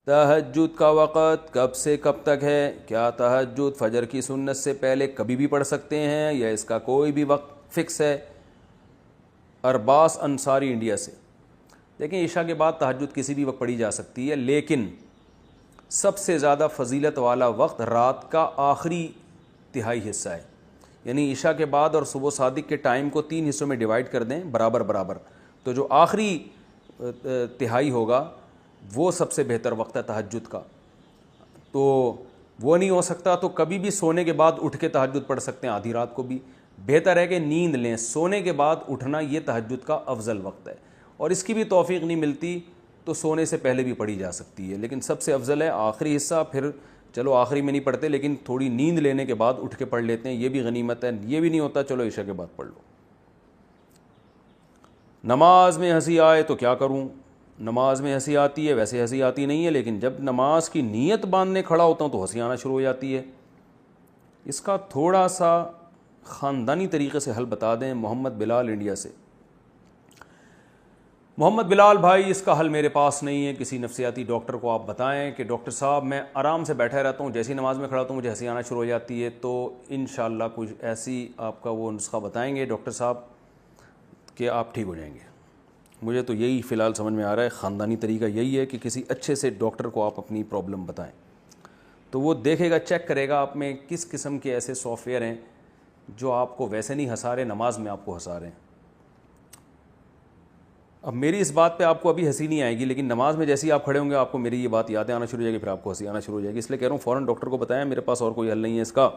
تہجد کا وقت کب سے کب تک ہے؟ کیا تہجد فجر کی سنت سے پہلے کبھی بھی پڑھ سکتے ہیں یا اس کا کوئی بھی وقت فکس ہے؟ ارباس انصاری انڈیا سے. دیکھیں، عشاء کے بعد تہجد کسی بھی وقت پڑھی جا سکتی ہے، لیکن سب سے زیادہ فضیلت والا وقت رات کا آخری تہائی حصہ ہے. یعنی عشاء کے بعد اور صبح صادق کے ٹائم کو 3 حصوں میں ڈیوائڈ کر دیں برابر برابر، تو جو آخری تہائی ہوگا وہ سب سے بہتر وقت ہے تہجد کا. تو وہ نہیں ہو سکتا تو کبھی بھی سونے کے بعد اٹھ کے تہجد پڑھ سکتے ہیں، آدھی رات کو بھی. بہتر ہے کہ نیند لیں، سونے کے بعد اٹھنا یہ تہجد کا افضل وقت ہے. اور اس کی بھی توفیق نہیں ملتی تو سونے سے پہلے بھی پڑھی جا سکتی ہے، لیکن سب سے افضل ہے آخری حصہ. پھر چلو آخری میں نہیں پڑھتے لیکن تھوڑی نیند لینے کے بعد اٹھ کے پڑھ لیتے ہیں، یہ بھی غنیمت ہے. یہ بھی نہیں ہوتا چلو عشاء کے بعد پڑھ لو. نماز میں ہنسی آئے تو کیا کروں؟ نماز میں ہنسی آتی ہے، ویسے ہنسی آتی نہیں ہے، لیکن جب نماز کی نیت باندھنے کھڑا ہوتا ہوں تو ہنسی آنا شروع ہو جاتی ہے. اس کا تھوڑا سا خاندانی طریقے سے حل بتا دیں. محمد بلال انڈیا سے. محمد بلال بھائی، اس کا حل میرے پاس نہیں ہے، کسی نفسیاتی ڈاکٹر کو آپ بتائیں کہ ڈاکٹر صاحب میں آرام سے بیٹھا رہتا ہوں، جیسی نماز میں کھڑا ہوتا ہوں مجھے ہنسی آنا شروع ہو جاتی ہے. تو انشاءاللہ کچھ ایسی آپ کا وہ نسخہ بتائیں گے ڈاکٹر صاحب کہ آپ ٹھیک ہو جائیں گے. مجھے تو یہی فی الحال سمجھ میں آ رہا ہے، خاندانی طریقہ یہی ہے کہ کسی اچھے سے ڈاکٹر کو آپ اپنی پرابلم بتائیں تو وہ دیکھے گا، چیک کرے گا آپ میں کس قسم کے ایسے سافٹ ویئر ہیں جو آپ کو ویسے نہیں ہنسا رہے، نماز میں آپ کو ہنسا رہے ہیں. اب میری اس بات پہ آپ کو ابھی ہنسی نہیں آئے گی، لیکن نماز میں جیسے ہی آپ کھڑے ہوں گے آپ کو میری یہ بات یادیں آنا شروع ہو جائے گی، پھر آپ کو ہنسی آنا شروع ہو جائے گی. اس لیے کہہ رہا ہوں فوراً ڈاکٹر کو بتائیں، میرے پاس اور کوئی حل نہیں ہے اس کا.